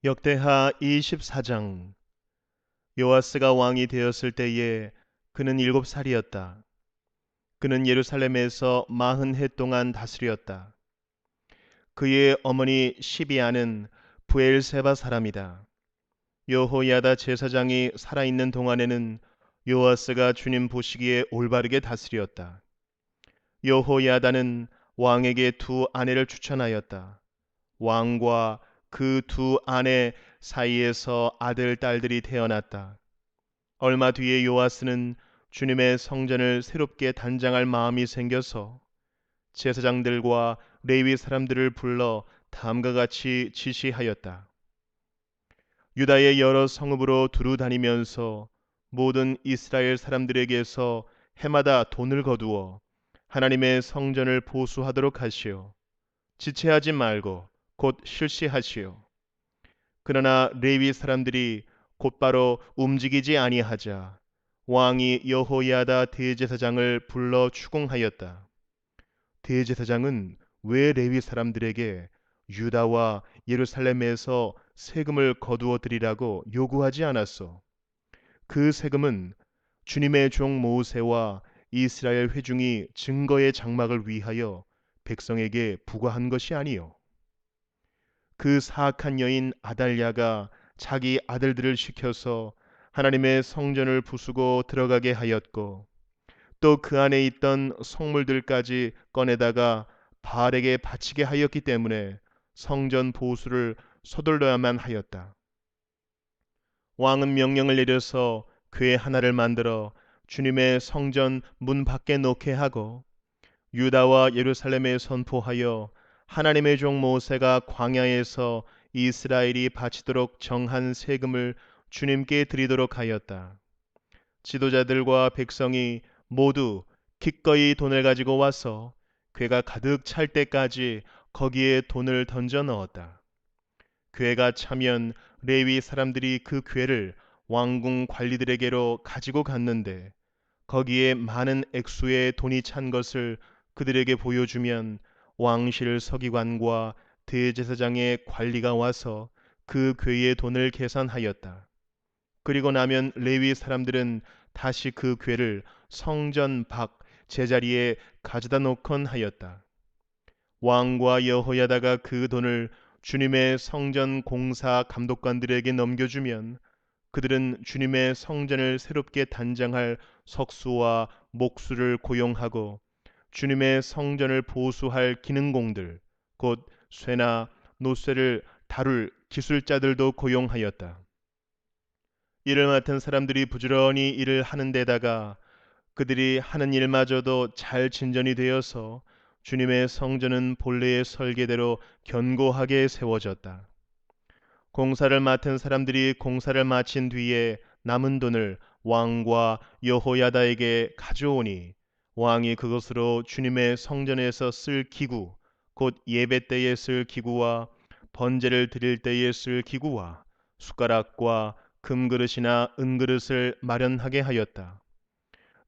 역대하 24장. 요아스가 왕이 되었을 때에 그는 7살이었다. 그는 예루살렘에서 40해 동안 다스렸다. 그의 어머니 시비아는 브엘세바 사람이다. 여호야다 제사장이 살아있는 동안에는 요아스가 주님 보시기에 올바르게 다스렸다. 여호야다는 왕에게 두 아내를 추천하였다. 왕과 그 두 아내 사이에서 아들, 딸들이 태어났다. 얼마 뒤에 요아스는 주님의 성전을 새롭게 단장할 마음이 생겨서 제사장들과 레위 사람들을 불러 다음과 같이 지시하였다. 유다의 여러 성읍으로 두루 다니면서 모든 이스라엘 사람들에게서 해마다 돈을 거두어 하나님의 성전을 보수하도록 하시오. 지체하지 말고 곧 실시하시오. 그러나 레위 사람들이 곧바로 움직이지 아니하자 왕이 여호야다 대제사장을 불러 추궁하였다. 대제사장은 왜 레위 사람들에게 유다와 예루살렘에서 세금을 거두어 드리라고 요구하지 않았소? 그 세금은 주님의 종 모세와 이스라엘 회중이 증거의 장막을 위하여 백성에게 부과한 것이 아니요. 그 사악한 여인 아달랴가 자기 아들들을 시켜서 하나님의 성전을 부수고 들어가게 하였고 또 그 안에 있던 성물들까지 꺼내다가 바알에게 바치게 하였기 때문에 성전 보수를 서둘러야만 하였다. 왕은 명령을 내려서 궤 하나를 만들어 주님의 성전 문 밖에 놓게 하고 유다와 예루살렘에 선포하여 하나님의 종 모세가 광야에서 이스라엘이 바치도록 정한 세금을 주님께 드리도록 하였다. 지도자들과 백성이 모두 기꺼이 돈을 가지고 와서 궤가 가득 찰 때까지 거기에 돈을 던져 넣었다. 궤가 차면 레위 사람들이 그 궤를 왕궁 관리들에게로 가지고 갔는데 거기에 많은 액수의 돈이 찬 것을 그들에게 보여주면 왕실 서기관과 대제사장의 관리가 와서 그 궤의 돈을 계산하였다. 그리고 나면 레위 사람들은 다시 그 궤를 성전 밖 제자리에 가져다 놓곤 하였다. 왕과 여호야다가 그 돈을 주님의 성전 공사 감독관들에게 넘겨주면 그들은 주님의 성전을 새롭게 단장할 석수와 목수를 고용하고 주님의 성전을 보수할 기능공들 곧 쇠나 노쇠를 다룰 기술자들도 고용하였다. 일을 맡은 사람들이 부지런히 일을 하는 데다가 그들이 하는 일마저도 잘 진전이 되어서 주님의 성전은 본래의 설계대로 견고하게 세워졌다. 공사를 맡은 사람들이 공사를 마친 뒤에 남은 돈을 왕과 여호야다에게 가져오니 왕이 그것으로 주님의 성전에서 쓸 기구 곧 예배 때에 쓸 기구와 번제를 드릴 때에 쓸 기구와 숟가락과 금그릇이나 은그릇을 마련하게 하였다.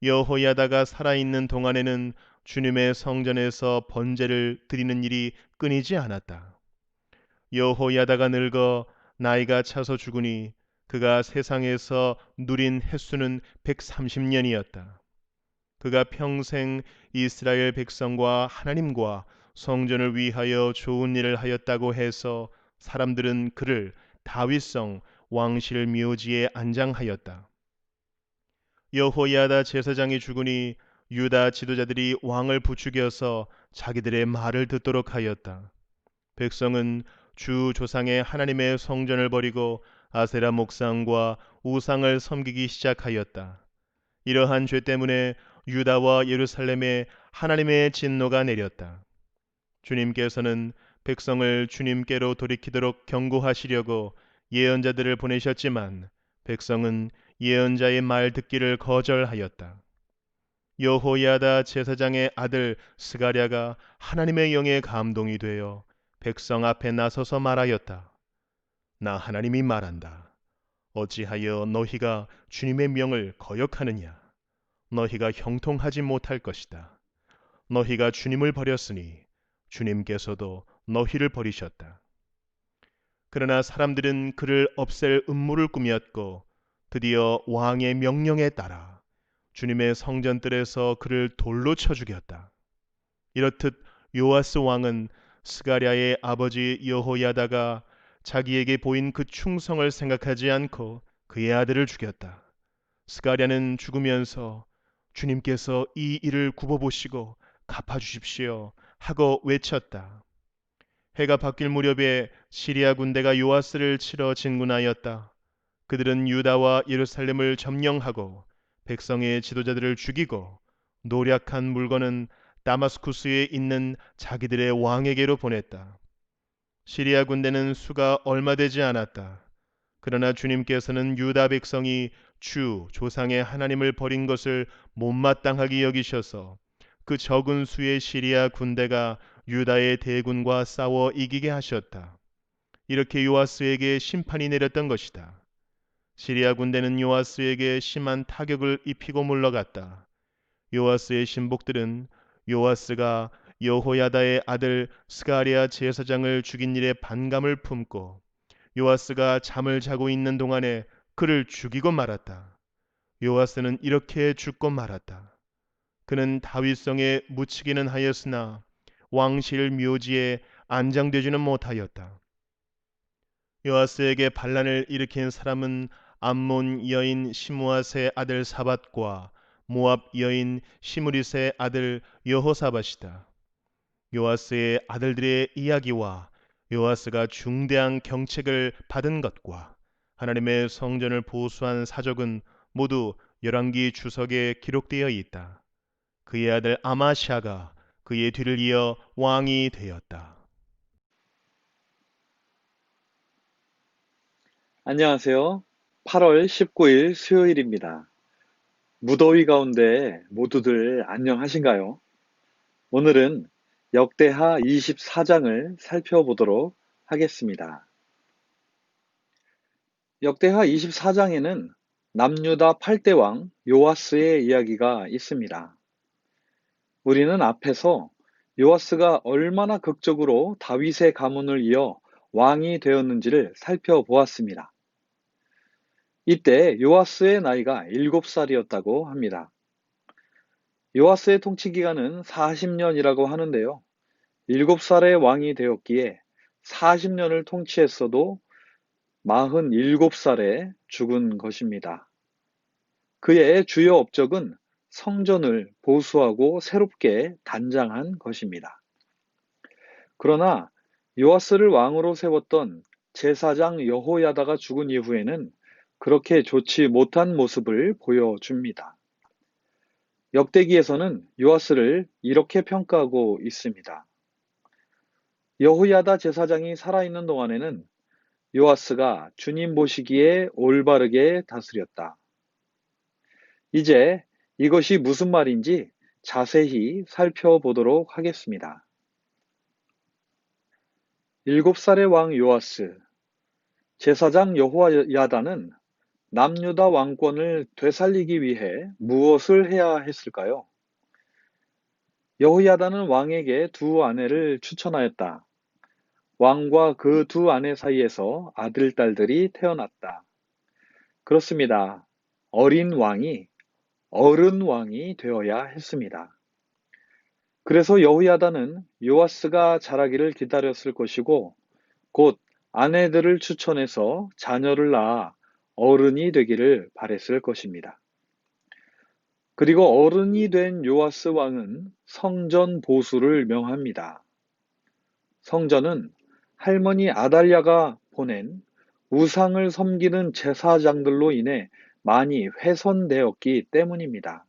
여호야다가 살아있는 동안에는 주님의 성전에서 번제를 드리는 일이 끊이지 않았다. 여호야다가 늙어 나이가 차서 죽으니 그가 세상에서 누린 횟수는 130년이었다. 그가 평생 이스라엘 백성과 하나님과 성전을 위하여 좋은 일을 하였다고 해서 사람들은 그를 다윗성 왕실 묘지에 안장하였다. 여호야다 제사장이 죽으니 유다 지도자들이 왕을 부추겨서 자기들의 말을 듣도록 하였다. 백성은 주 조상의 하나님의 성전을 버리고 아세라 목상과 우상을 섬기기 시작하였다. 이러한 죄 때문에 유다와 예루살렘에 하나님의 진노가 내렸다. 주님께서는 백성을 주님께로 돌이키도록 경고하시려고 예언자들을 보내셨지만 백성은 예언자의 말 듣기를 거절하였다. 여호야다 제사장의 아들 스가랴가 하나님의 영에 감동이 되어 백성 앞에 나서서 말하였다. 나 하나님이 말한다. 어찌하여 너희가 주님의 명을 거역하느냐? 너희가 형통하지 못할 것이다. 너희가 주님을 버렸으니 주님께서도 너희를 버리셨다. 그러나 사람들은 그를 없앨 음모를 꾸몄고 드디어 왕의 명령에 따라 주님의 성전뜰에서 그를 돌로 쳐 죽였다. 이렇듯 요아스 왕은 스가랴의 아버지 여호야다가 자기에게 보인 그 충성을 생각하지 않고 그의 아들을 죽였다. 스가랴는 죽으면서 주님께서 이 일을 굽어보시고 갚아주십시오 하고 외쳤다. 해가 바뀔 무렵에 시리아 군대가 요아스를 치러 진군하였다. 그들은 유다와 예루살렘을 점령하고 백성의 지도자들을 죽이고 노략한 물건은 다마스쿠스에 있는 자기들의 왕에게로 보냈다. 시리아 군대는 수가 얼마 되지 않았다. 그러나 주님께서는 유다 백성이 주 조상의 하나님을 버린 것을 못마땅하게 여기셔서 그 적은 수의 시리아 군대가 유다의 대군과 싸워 이기게 하셨다. 이렇게 요아스에게 심판이 내렸던 것이다. 시리아 군대는 요아스에게 심한 타격을 입히고 물러갔다. 요아스의 신복들은 요아스가 여호야다의 아들 스가랴 제사장을 죽인 일에 반감을 품고 요아스가 잠을 자고 있는 동안에 그를 죽이고 말았다. 요아스는 이렇게 죽고 말았다. 그는 다윗성에 묻히기는 하였으나 왕실 묘지에 안장되지는 못하였다. 요아스에게 반란을 일으킨 사람은 암몬 여인 시므앗의 아들 사밧과 모압 여인 시므릿의 아들 여호사밧이다. 요아스의 아들들의 이야기와 요아스가 중대한 경책을 받은 것과 하나님의 성전을 보수한 사적은 모두 열왕기 주석에 기록되어 있다. 그의 아들 아마샤가 그의 뒤를 이어 왕이 되었다. 안녕하세요. 8월 19일 수요일입니다. 무더위 가운데 모두들 안녕하신가요? 오늘은 역대하 24장을 살펴보도록 하겠습니다. 역대하 24장에는 남유다 8대 왕 요아스의 이야기가 있습니다. 우리는 앞에서 요아스가 얼마나 극적으로 다윗의 가문을 이어 왕이 되었는지를 살펴보았습니다. 이때 요아스의 나이가 7살이었다고 합니다. 요아스의 통치 기간은 40년이라고 하는데요. 7살에 왕이 되었기에 40년을 통치했어도 47살에 죽은 것입니다. 그의 주요 업적은 성전을 보수하고 새롭게 단장한 것입니다. 그러나 요아스를 왕으로 세웠던 제사장 여호야다가 죽은 이후에는 그렇게 좋지 못한 모습을 보여줍니다. 역대기에서는 요아스를 이렇게 평가하고 있습니다. 여호야다 제사장이 살아있는 동안에는 요아스가 주님 보시기에 올바르게 다스렸다. 이제 이것이 무슨 말인지 자세히 살펴보도록 하겠습니다. 7살의 왕 요아스, 제사장 여호야다는 남유다 왕권을 되살리기 위해 무엇을 해야 했을까요? 여호야다는 왕에게 두 아내를 추천하였다. 왕과 그 두 아내 사이에서 아들, 딸들이 태어났다. 그렇습니다. 어린 왕이 어른 왕이 되어야 했습니다. 그래서 여호야다는 요아스가 자라기를 기다렸을 것이고 곧 아내들을 추천해서 자녀를 낳아 어른이 되기를 바랬을 것입니다. 그리고 어른이 된 요아스 왕은 성전 보수를 명합니다. 성전은 할머니 아달랴가 보낸 우상을 섬기는 제사장들로 인해 많이 훼손되었기 때문입니다.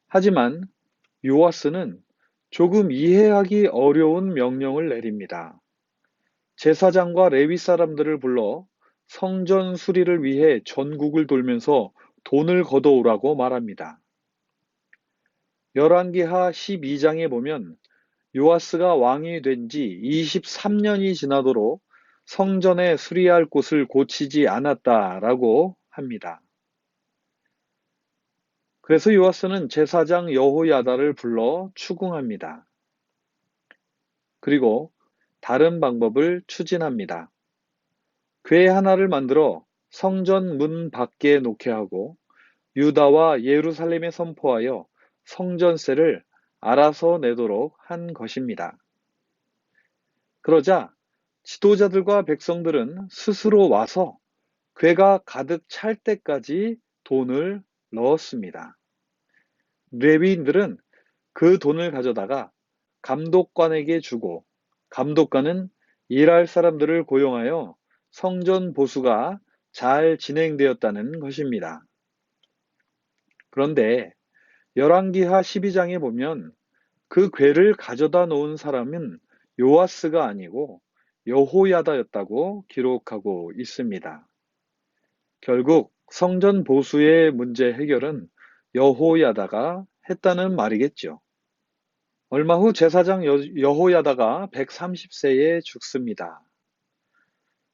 하지만 요아스는 조금 이해하기 어려운 명령을 내립니다. 제사장과 레위 사람들을 불러 성전 수리를 위해 전국을 돌면서 돈을 걷어오라고 말합니다. 열왕기하 12장에 보면 요아스가 왕이 된 지 23년이 지나도록 성전에 수리할 곳을 고치지 않았다라고 합니다. 그래서 요아스는 제사장 여호야다를 불러 추궁합니다. 그리고 다른 방법을 추진합니다. 궤 하나를 만들어 성전 문 밖에 놓게 하고 유다와 예루살렘에 선포하여 성전세를 알아서 내도록 한 것입니다. 그러자 지도자들과 백성들은 스스로 와서 궤가 가득 찰 때까지 돈을 넣었습니다. 레위인들은 그 돈을 가져다가 감독관에게 주고 감독관은 일할 사람들을 고용하여 성전 보수가 잘 진행되었다는 것입니다. 그런데 열왕기하 12장에 보면 그 궤를 가져다 놓은 사람은 요아스가 아니고 여호야다였다고 기록하고 있습니다. 결국 성전 보수의 문제 해결은 여호야다가 했다는 말이겠죠. 얼마 후 제사장 여호야다가 130세에 죽습니다.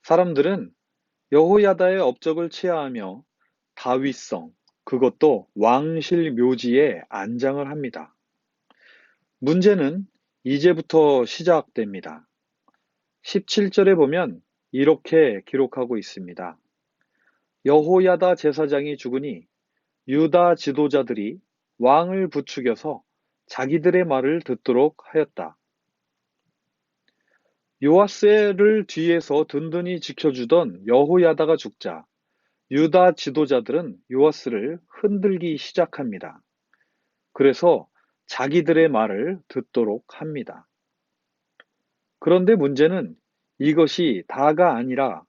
사람들은 여호야다의 업적을 치하하며 다윗성, 그것도 왕실 묘지에 안장을 합니다. 문제는 이제부터 시작됩니다. 17절에 보면 이렇게 기록하고 있습니다. 여호야다 제사장이 죽으니 유다 지도자들이 왕을 부추겨서 자기들의 말을 듣도록 하였다. 요아스를 뒤에서 든든히 지켜주던 여호야다가 죽자 유다 지도자들은 요아스를 흔들기 시작합니다. 그래서 자기들의 말을 듣도록 합니다. 그런데 문제는 이것이 다가 아니라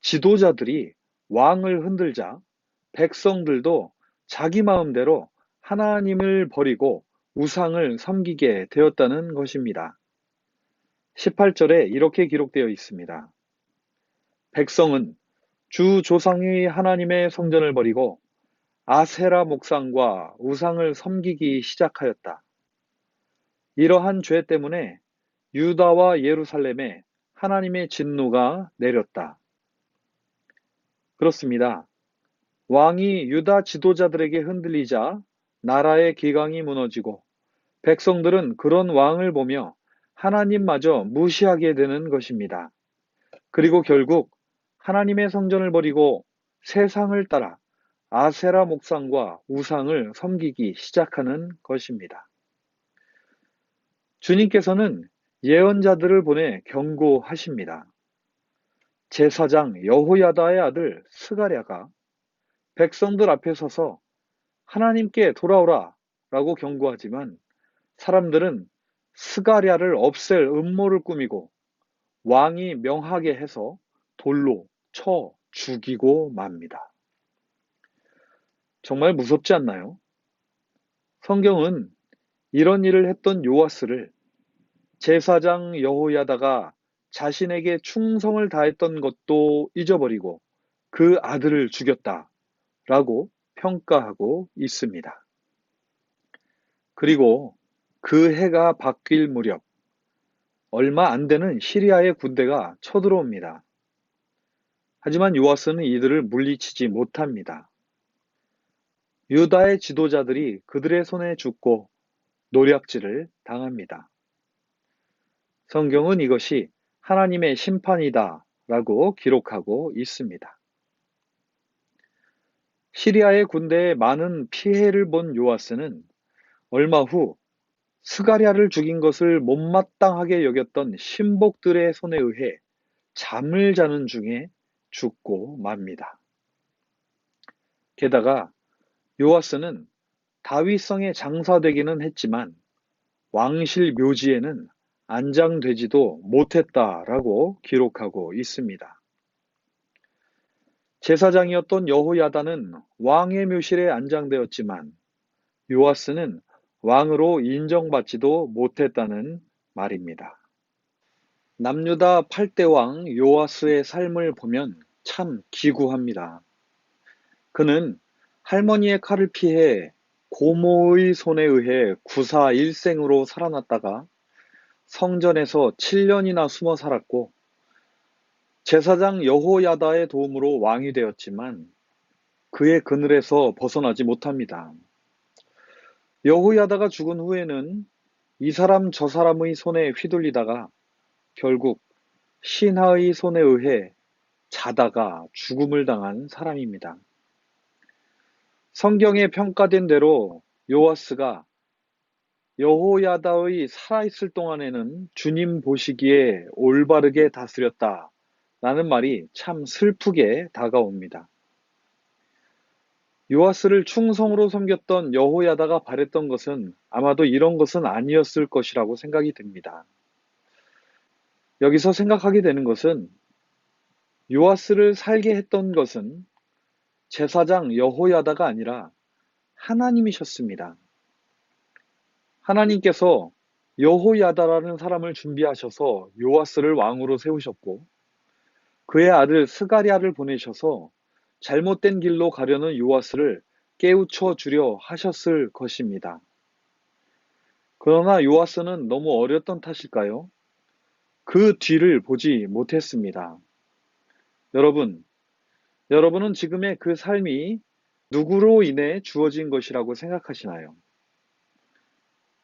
지도자들이 왕을 흔들자 백성들도 자기 마음대로 하나님을 버리고 우상을 섬기게 되었다는 것입니다. 18절에 이렇게 기록되어 있습니다. 백성은 주 조상의 하나님의 성전을 버리고 아세라 목상과 우상을 섬기기 시작하였다. 이러한 죄 때문에 유다와 예루살렘에 하나님의 진노가 내렸다. 그렇습니다. 왕이 유다 지도자들에게 흔들리자 나라의 기강이 무너지고 백성들은 그런 왕을 보며 하나님마저 무시하게 되는 것입니다. 그리고 결국 하나님의 성전을 버리고 세상을 따라 아세라 목상과 우상을 섬기기 시작하는 것입니다. 주님께서는 예언자들을 보내 경고하십니다. 제사장 여호야다의 아들 스가랴가 백성들 앞에 서서 하나님께 돌아오라 라고 경고하지만 사람들은 스가랴를 없앨 음모를 꾸미고 왕이 명하게 해서 돌로 쳐 죽이고 맙니다. 정말 무섭지 않나요? 성경은 이런 일을 했던 요아스를 제사장 여호야다가 자신에게 충성을 다했던 것도 잊어버리고 그 아들을 죽였다라고 평가하고 있습니다. 그리고 그 해가 바뀔 무렵 얼마 안 되는 시리아의 군대가 쳐들어옵니다. 하지만 요아스는 이들을 물리치지 못합니다. 유다의 지도자들이 그들의 손에 죽고 노략질을 당합니다. 성경은 이것이 하나님의 심판이다 라고 기록하고 있습니다. 시리아의 군대에 많은 피해를 본 요아스는 얼마 후 스가랴를 죽인 것을 못마땅하게 여겼던 신복들의 손에 의해 잠을 자는 중에 죽고 맙니다. 게다가 요아스는 다윗성에 장사되기는 했지만 왕실 묘지에는 안장되지도 못했다라고 기록하고 있습니다. 제사장이었던 여호야다는 왕의 묘실에 안장되었지만 요아스는 왕으로 인정받지도 못했다는 말입니다. 남유다 8대 왕 요아스의 삶을 보면 참 기구합니다. 그는 할머니의 칼을 피해 고모의 손에 의해 구사 일생으로 살아났다가 성전에서 7년이나 숨어 살았고 제사장 여호야다의 도움으로 왕이 되었지만 그의 그늘에서 벗어나지 못합니다. 여호야다가 죽은 후에는 이 사람 저 사람의 손에 휘둘리다가 결국 신하의 손에 의해 자다가 죽음을 당한 사람입니다. 성경에 평가된 대로 요아스가 여호야다의 살아있을 동안에는 주님 보시기에 올바르게 다스렸다 라는 말이 참 슬프게 다가옵니다. 요아스를 충성으로 섬겼던 여호야다가 바랬던 것은 아마도 이런 것은 아니었을 것이라고 생각이 듭니다. 여기서 생각하게 되는 것은 요아스를 살게 했던 것은 제사장 여호야다가 아니라 하나님이셨습니다. 하나님께서 여호야다라는 사람을 준비하셔서 요아스를 왕으로 세우셨고 그의 아들 스가랴를 보내셔서 잘못된 길로 가려는 요아스를 깨우쳐 주려 하셨을 것입니다. 그러나 요아스는 너무 어렸던 탓일까요? 그 뒤를 보지 못했습니다. 여러분은 지금의 그 삶이 누구로 인해 주어진 것이라고 생각하시나요?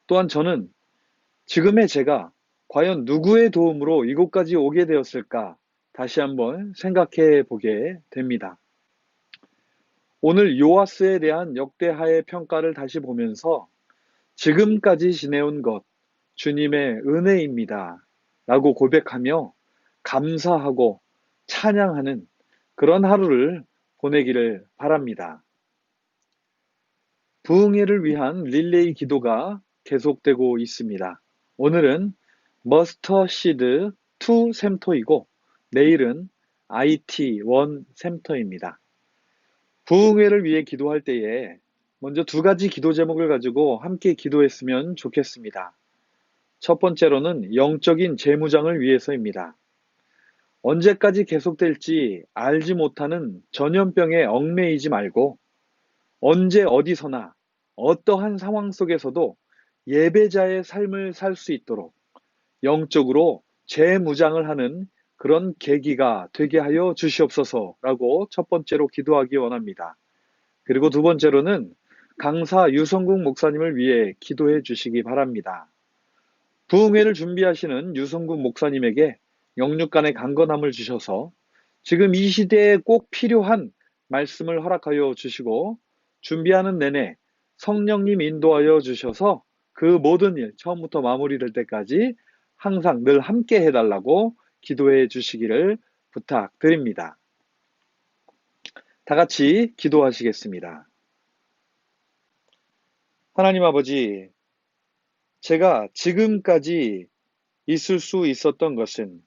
또한 저는 지금의 제가 과연 누구의 도움으로 이곳까지 오게 되었을까 다시 한번 생각해 보게 됩니다. 오늘 요아스에 대한 역대하의 평가를 다시 보면서 지금까지 지내온 것 주님의 은혜입니다 라고 고백하며 감사하고 찬양하는 그런 하루를 보내기를 바랍니다. 부흥회를 위한 릴레이 기도가 계속되고 있습니다. 오늘은 머스터시드 2 샘터이고 내일은 IT 1 샘터입니다. 부흥회를 위해 기도할 때에 먼저 두 가지 기도 제목을 가지고 함께 기도했으면 좋겠습니다. 첫 번째로는 영적인 재무장을 위해서입니다. 언제까지 계속될지 알지 못하는 전염병에 얽매이지 말고 언제 어디서나 어떠한 상황 속에서도 예배자의 삶을 살 수 있도록 영적으로 재무장을 하는 그런 계기가 되게 하여 주시옵소서라고 첫 번째로 기도하기 원합니다. 그리고 두 번째로는 강사 유성국 목사님을 위해 기도해 주시기 바랍니다. 부흥회를 준비하시는 유성국 목사님에게 영육간의 강건함을 주셔서 지금 이 시대에 꼭 필요한 말씀을 허락하여 주시고 준비하는 내내 성령님 인도하여 주셔서 그 모든 일 처음부터 마무리될 때까지 항상 늘 함께 해달라고 기도해 주시기를 부탁드립니다. 다 같이 기도하시겠습니다. 하나님 아버지, 제가 지금까지 있을 수 있었던 것은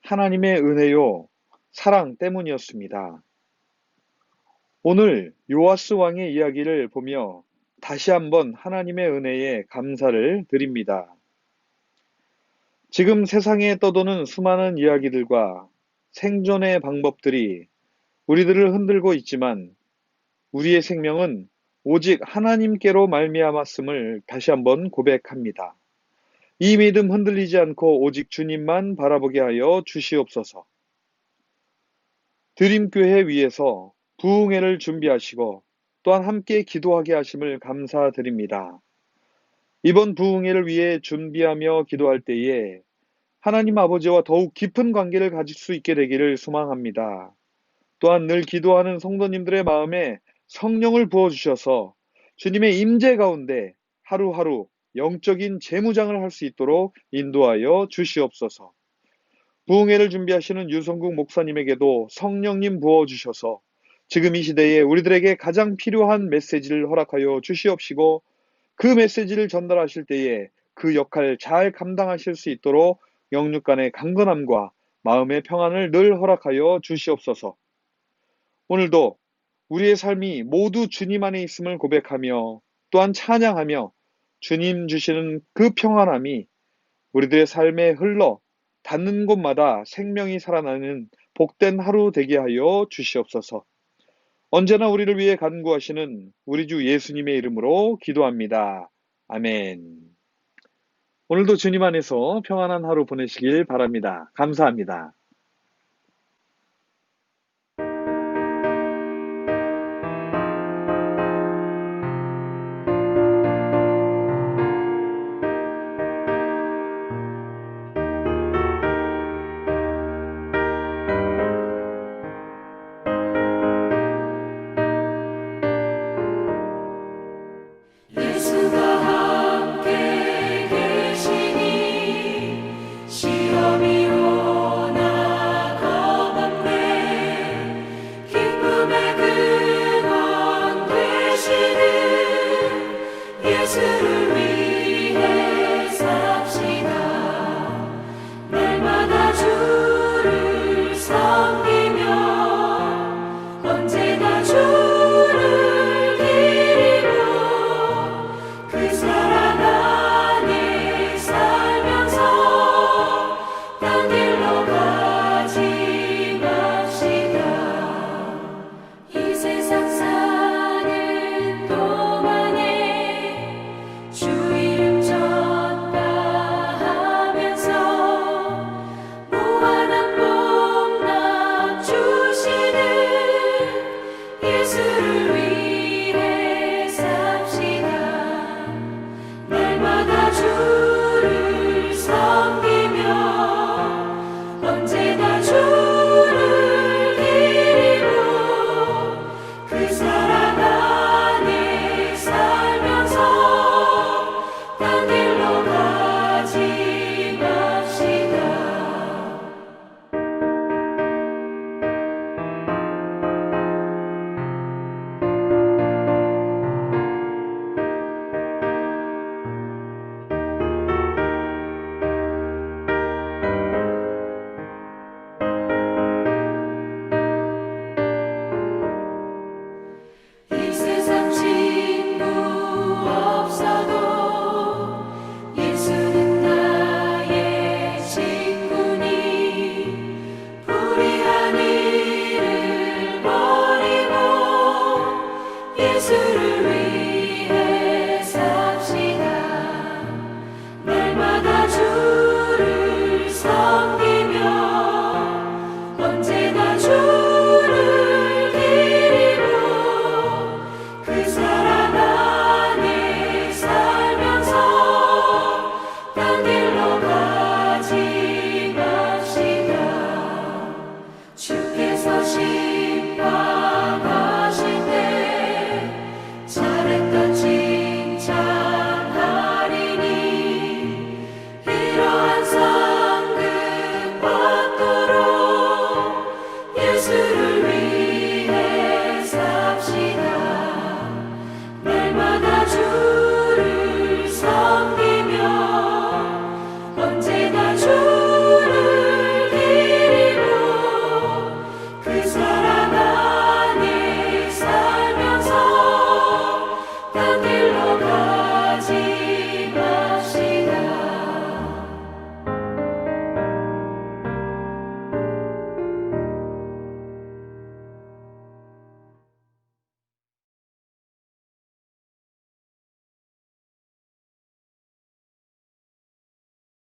하나님의 은혜요, 사랑 때문이었습니다. 오늘 요아스 왕의 이야기를 보며 다시 한번 하나님의 은혜에 감사를 드립니다. 지금 세상에 떠도는 수많은 이야기들과 생존의 방법들이 우리들을 흔들고 있지만 우리의 생명은 오직 하나님께로 말미암았음을 다시 한번 고백합니다. 이 믿음 흔들리지 않고 오직 주님만 바라보게 하여 주시옵소서. 드림교회 위에서 부흥회를 준비하시고 또한 함께 기도하게 하심을 감사드립니다. 이번 부흥회를 위해 준비하며 기도할 때에 하나님 아버지와 더욱 깊은 관계를 가질 수 있게 되기를 소망합니다. 또한 늘 기도하는 성도님들의 마음에 성령을 부어주셔서 주님의 임재 가운데 하루하루 영적인 재무장을 할 수 있도록 인도하여 주시옵소서. 부흥회를 준비하시는 유성국 목사님에게도 성령님 부어주셔서 지금 이 시대에 우리들에게 가장 필요한 메시지를 허락하여 주시옵시고 그 메시지를 전달하실 때에 그 역할 잘 감당하실 수 있도록 영육간의 강건함과 마음의 평안을 늘 허락하여 주시옵소서. 오늘도 우리의 삶이 모두 주님 안에 있음을 고백하며 또한 찬양하며 주님 주시는 그 평안함이 우리들의 삶에 흘러 닿는 곳마다 생명이 살아나는 복된 하루 되게 하여 주시옵소서. 언제나 우리를 위해 간구하시는 우리 주 예수님의 이름으로 기도합니다. 아멘. 오늘도 주님 안에서 평안한 하루 보내시길 바랍니다. 감사합니다.